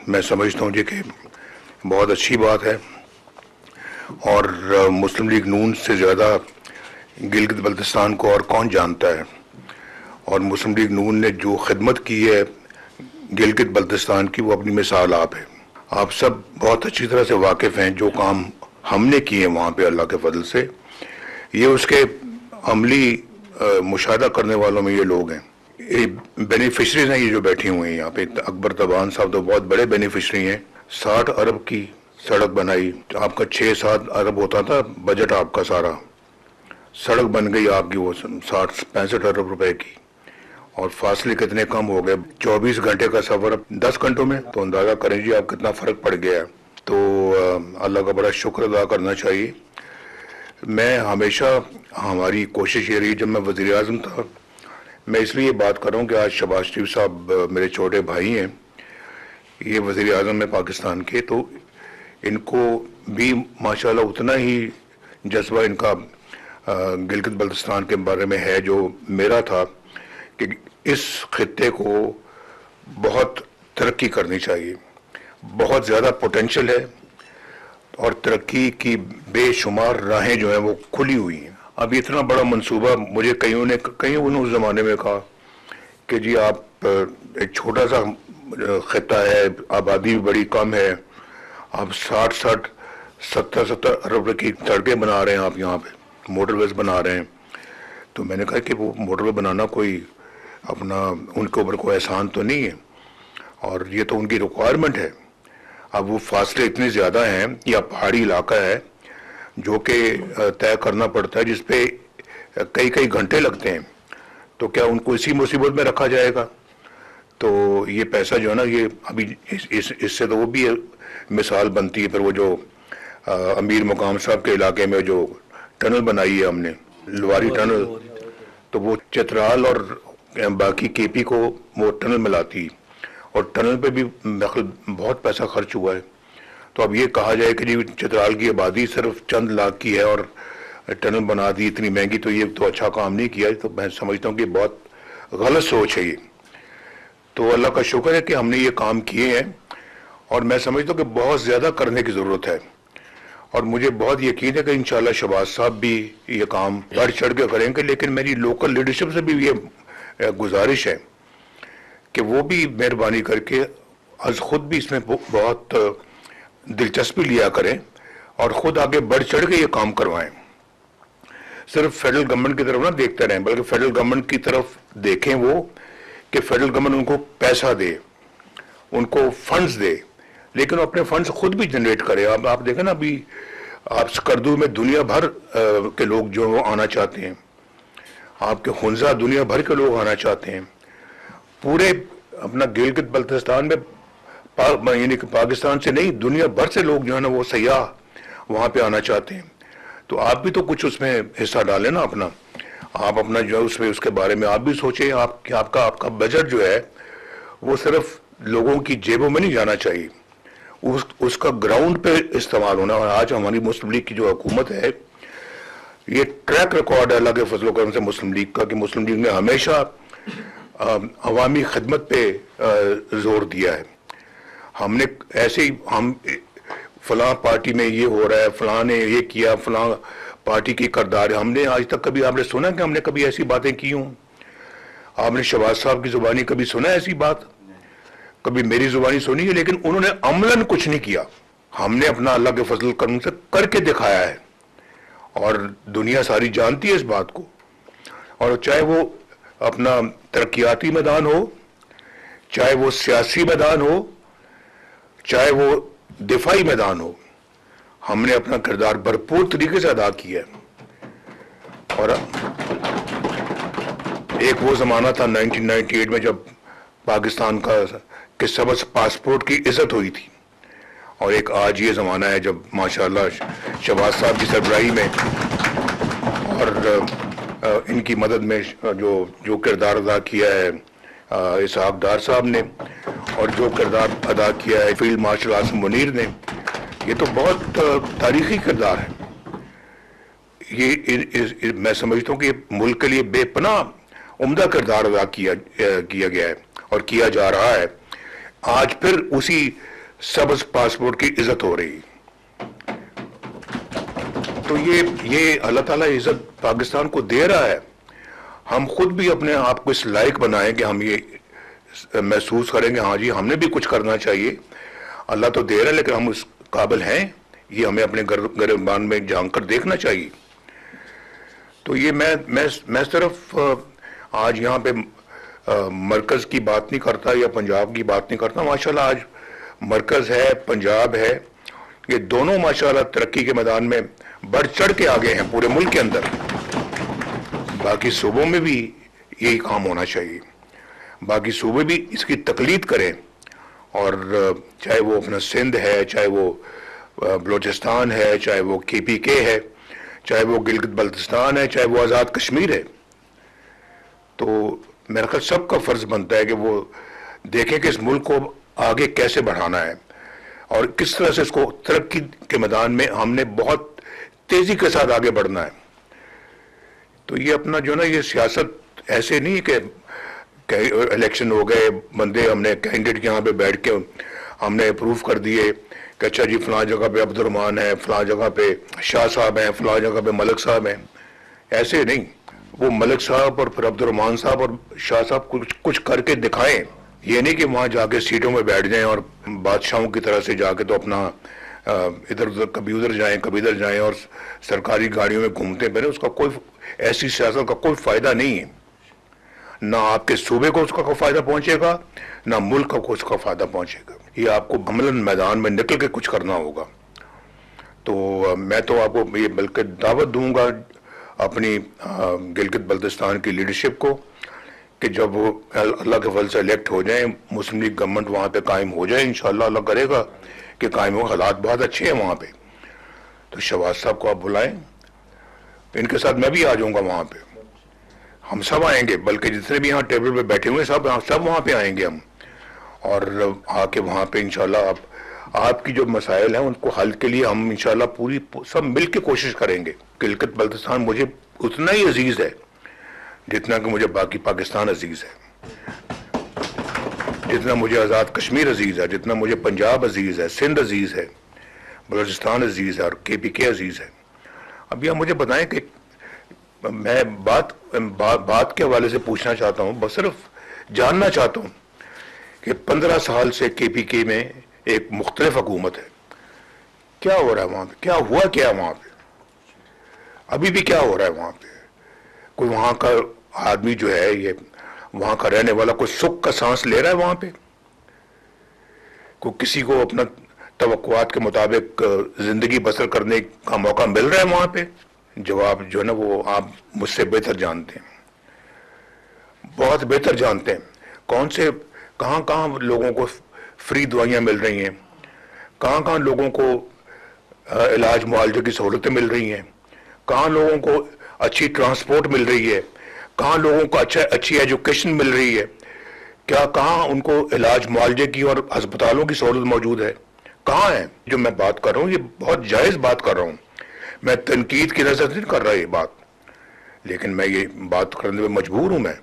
میں سمجھتا ہوں جی کہ بہت اچھی بات ہے، اور مسلم لیگ نون سے زیادہ گلگت بلتستان کو اور کون جانتا ہے، اور مسلم لیگ نون نے جو خدمت کی ہے گلگت بلتستان کی، وہ اپنی مثال آپ ہے۔ آپ سب بہت اچھی طرح سے واقف ہیں جو کام ہم نے کیے وہاں پہ اللہ کے فضل سے، یہ اس کے عملی مشاہدہ کرنے والوں میں یہ لوگ ہیں، یہ بینیفیشریز ہیں، یہ جو بیٹھی ہوئے ہیں یہاں پہ۔ اکبر تبان صاحب تو بہت بڑے بینیفیشری ہیں، 60 ارب کی سڑک بنائی، آپ کا 6-7 ارب ہوتا تھا بجٹ آپ کا سارا، سڑک بن گئی آپ کی وہ 60-65 ارب روپے کی، اور فاصلے کتنے کم ہو گئے، 24 گھنٹے کا سفر 10 گھنٹوں میں، تو اندازہ کریں جی آپ کتنا فرق پڑ گیا ہے۔ تو اللہ کا بڑا شکر ادا کرنا چاہیے۔ میں ہمیشہ ہماری کوشش یہ رہی، جب میں وزیر اعظم تھا، میں اس لیے بات کر رہا ہوں کہ آج شہباز شریف صاحب میرے چھوٹے بھائی ہیں، یہ وزیر اعظم ہیں پاکستان کے، تو ان کو بھی ماشاءاللہ اتنا ہی جذبہ ان کا گلگت بلتستان کے بارے میں ہے جو میرا تھا، کہ اس خطے کو بہت ترقی کرنی چاہیے، بہت زیادہ پوٹینشل ہے، اور ترقی کی بے شمار راہیں جو ہیں وہ کھلی ہوئی ہیں۔ اب اتنا بڑا منصوبہ، مجھے کئیوں نے اس زمانے میں کہا کہ جی آپ ایک چھوٹا سا خطہ ہے، آبادی بھی بڑی کم ہے، آپ 60-70 ارب کی سڑکیں بنا رہے ہیں، آپ یہاں پہ موٹر ویز بنا رہے ہیں۔ تو میں نے کہا کہ وہ موٹر وے بنانا کوئی اپنا ان کے اوپر کوئی احسان تو نہیں ہے، اور یہ تو ان کی ریکوائرمنٹ ہے۔ اب وہ فاصلے اتنے زیادہ ہیں، یا پہاڑی علاقہ ہے جو کہ طے کرنا پڑتا ہے، جس پہ کئی گھنٹے لگتے ہیں، تو کیا ان کو اسی مصیبت میں رکھا جائے گا؟ تو یہ پیسہ جو ہے نا، یہ ابھی اس سے تو وہ بھی مثال بنتی ہے۔ پھر وہ جو امیر مقام صاحب کے علاقے میں جو ٹنل بنائی ہے ہم نے، لواری ٹنل، تو وہ چترال اور باقی کے پی کو وہ ٹنل ملاتی، اور ٹنل پہ بھی بہت پیسہ خرچ ہوا ہے۔ تو اب یہ کہا جائے کہ جی چترال کی آبادی صرف چند لاکھ کی ہے اور ٹنل بنا دی اتنی مہنگی، تو یہ تو اچھا کام نہیں کیا۔ تو میں سمجھتا ہوں کہ بہت غلط سوچ ہے یہ۔ تو اللہ کا شکر ہے کہ ہم نے یہ کام کیے ہیں، اور میں سمجھتا ہوں کہ بہت زیادہ کرنے کی ضرورت ہے، اور مجھے بہت یقین ہے کہ انشاءاللہ شہباز صاحب بھی یہ کام بڑھ چڑھ کے کریں گے۔ لیکن میری لوکل لیڈرشپ سے بھی یہ گزارش ہے کہ وہ بھی مہربانی کر کے از خود بھی اس میں بہت دلچسپی لیا کریں، اور خود آگے بڑھ چڑھ کے یہ کام کروائیں۔ صرف فیڈرل گورنمنٹ کی طرف نہ دیکھتے رہیں، بلکہ فیڈرل گورنمنٹ کی طرف دیکھیں وہ، کہ فیڈرل گورنمنٹ ان کو پیسہ دے، ان کو فنڈز دے، لیکن وہ اپنے فنڈز خود بھی جنریٹ کرے۔ اب آپ دیکھیں نا، ابھی آپ سکردو میں دنیا بھر کے لوگ جو آنا چاہتے ہیں، آپ کے خنزہ دنیا بھر کے لوگ آنا چاہتے ہیں، پورے اپنا گلگت بلتستان میں یعنی کہ پاکستان سے نہیں، دنیا بھر سے لوگ جو ہے نا وہ سیاح وہاں پہ آنا چاہتے ہیں۔ تو آپ بھی تو کچھ اس میں حصہ ڈالیں نا اپنا، آپ اپنا جو ہے اس کے بارے میں آپ بھی سوچیں، آپ کا بجٹ جو ہے وہ صرف لوگوں کی جیبوں میں نہیں جانا چاہیے، اس کا گراؤنڈ پہ استعمال ہونا۔ اور آج ہماری مسلم لیگ کی جو حکومت ہے، یہ ٹریک ریکارڈ ہے اللہ کے فضل و کرم سے مسلم لیگ کا، کہ مسلم لیگ نے ہمیشہ عوامی خدمت پہ زور دیا ہے۔ ہم نے ایسے ہی، ہم فلاں پارٹی میں یہ ہو رہا ہے، فلاں نے یہ کیا، فلاں پارٹی کی کردار ہے، ہم نے آج تک کبھی آپ نے سنا کہ ہم نے کبھی ایسی باتیں کی ہوں؟ آپ نے شہباز صاحب کی زبانی کبھی سنا ایسی بات؟ کبھی میری زبانی سنی ہے؟ لیکن انہوں نے عملاً کچھ نہیں کیا۔ ہم نے اپنا اللہ کے فضل کرم سے کر کے دکھایا ہے، اور دنیا ساری جانتی ہے اس بات کو۔ اور چاہے وہ اپنا ترقیاتی میدان ہو، چاہے وہ سیاسی میدان ہو، چاہے وہ دفاعی میدان ہو، ہم نے اپنا کردار بھرپور طریقے سے ادا کیا ہے۔ اور ایک وہ زمانہ تھا 1998 میں جب پاکستان کا کہ سبز پاسپورٹ کی عزت ہوئی تھی، اور ایک آج یہ زمانہ ہے جب ماشاءاللہ شہباز صاحب کی سربراہی میں اور ان کی مدد میں جو کردار ادا کیا ہے اسحاق ڈار صاحب نے، اور جو کردار ادا کیا ہے فیلڈ مارشل عاصم منیر نے، یہ تو بہت تاریخی کردار ہے۔ یہ میں سمجھتا ہوں کہ ملک کے لیے بے پناہ عمدہ کردار ادا کیا گیا ہے اور کیا جا رہا ہے۔ آج پھر اسی سبز پاسپورٹ کی عزت ہو رہی. تو یہ اللہ تعالیٰ عزت پاکستان کو دے رہا ہے. ہم خود بھی اپنے آپ کو اس لائق بنائیں کہ ہم یہ محسوس کریں گے ہاں جی ہم نے بھی کچھ کرنا چاہیے. اللہ تو دے رہا ہے لیکن ہم اس قابل ہیں, یہ ہمیں اپنے گریبان میں جھانک کر دیکھنا چاہیے. تو یہ میں صرف آج یہاں پہ مرکز کی بات نہیں کرتا یا پنجاب کی بات نہیں کرتا. ماشاءاللہ آج مرکز ہے, پنجاب ہے, یہ دونوں ماشاءاللہ ترقی کے میدان میں بڑھ چڑھ کے آگے ہیں پورے ملک کے اندر. باقی صوبوں میں بھی یہی کام ہونا چاہیے. باقی صوبے بھی اس کی تقلید کریں, اور چاہے وہ اپنا سندھ ہے, چاہے وہ بلوچستان ہے, چاہے وہ KPK ہے, چاہے وہ گلگت بلتستان ہے, چاہے وہ آزاد کشمیر ہے. تو میرا خیال سب کا فرض بنتا ہے کہ وہ دیکھیں کہ اس ملک کو آگے کیسے بڑھانا ہے اور کس طرح سے اس کو ترقی کے میدان میں ہم نے بہت تیزی کے ساتھ آگے بڑھنا ہے. تو یہ اپنا جو نا یہ سیاست ایسے نہیں کہ الیکشن ہو گئے, بندے ہم نے کینڈیڈیٹ یہاں پہ بیٹھ کے ہم نے اپروو کر دیے کہ اچھا جی فلاں جگہ پہ عبد الرحمان ہے, فلاں جگہ پہ شاہ صاحب ہیں, فلاں جگہ پہ ملک صاحب ہیں. ایسے نہیں, وہ ملک صاحب اور پھر عبد الرحمان صاحب اور شاہ صاحب کچھ کر کے دکھائیں. یہ نہیں کہ وہاں جا کے سیٹوں میں بیٹھ جائیں اور بادشاہوں کی طرح سے جا کے تو اپنا ادھر ادھر کبھی ادھر جائیں کبھی ادھر جائیں اور سرکاری گاڑیوں میں گھومتے پھریں. اس کا کوئی ایسی سیاست کا کوئی فائدہ نہیں ہے. نہ آپ کے صوبے کو اس کا کوئی فائدہ پہنچے گا, نہ ملک کو اس کا فائدہ پہنچے گا. یہ آپ کو عملاً میدان میں نکل کے کچھ کرنا ہوگا. تو میں تو آپ کو یہ بلکہ دعوت دوں گا اپنی گلگت بلتستان کی لیڈرشپ کو کہ جب وہ اللہ کے فضل سے الیکٹ ہو جائیں, مسلم لیگ گورنمنٹ وہاں پہ قائم ہو جائے, انشاءاللہ اللہ کرے گا کہ قائم ہو. حالات بہت اچھے ہیں وہاں پہ. تو شہباز صاحب کو آپ بلائیں, ان کے ساتھ میں بھی آ جاؤں گا وہاں پہ. ہم سب آئیں گے, بلکہ جتنے بھی یہاں ٹیبل پہ بیٹھے ہوئے سب وہاں پہ آئیں گے ہم, اور آ کے وہاں پہ انشاءاللہ آپ کی جو مسائل ہیں ان کو حل کے لیے ہم انشاءاللہ پوری سب مل کے کوشش کریں گے. گلگت بلتستان مجھے اتنا ہی عزیز ہے جتنا کہ مجھے باقی پاکستان عزیز ہے, جتنا مجھے آزاد کشمیر عزیز ہے, جتنا مجھے پنجاب عزیز ہے, سندھ عزیز ہے, بلوچستان عزیز ہے اور KPK عزیز ہے. اب یہ مجھے بتائیں کہ میں بات کے حوالے سے پوچھنا چاہتا ہوں, بس صرف جاننا چاہتا ہوں کہ 15 سال سے KPK میں ایک مختلف حکومت ہے, کیا ہو رہا ہے وہاں پہ, کیا ہوا کیا وہاں پہ, ابھی بھی کیا ہو رہا ہے وہاں پہ. کوئی وہاں کا آدمی جو ہے یہ وہاں کا رہنے والا کوئی سکھ کا سانس لے رہا ہے وہاں پہ, کوئی کسی کو اپنا توقعات کے مطابق زندگی بسر کرنے کا موقع مل رہا ہے وہاں پہ. جواب جو ہے نا وہ آپ مجھ سے بہتر جانتے ہیں, بہت بہتر جانتے ہیں. کون سے کہاں لوگوں کو فری دوائیاں مل رہی ہیں, کہاں لوگوں کو علاج معالجے کی سہولتیں مل رہی ہیں, کہاں لوگوں کو اچھی ٹرانسپورٹ مل رہی ہے, کہاں لوگوں کو اچھی ایجوکیشن مل رہی ہے, کہاں ان کو علاج معالجے کی اور ہسپتالوں کی سہولت موجود ہے, کہاں ہے. جو میں بات کر رہا ہوں یہ بہت جائز بات کر رہا ہوں, میں تنقید کی نظر نہیں کر رہا یہ بات, لیکن میں یہ بات کرنے میں مجبور ہوں. میں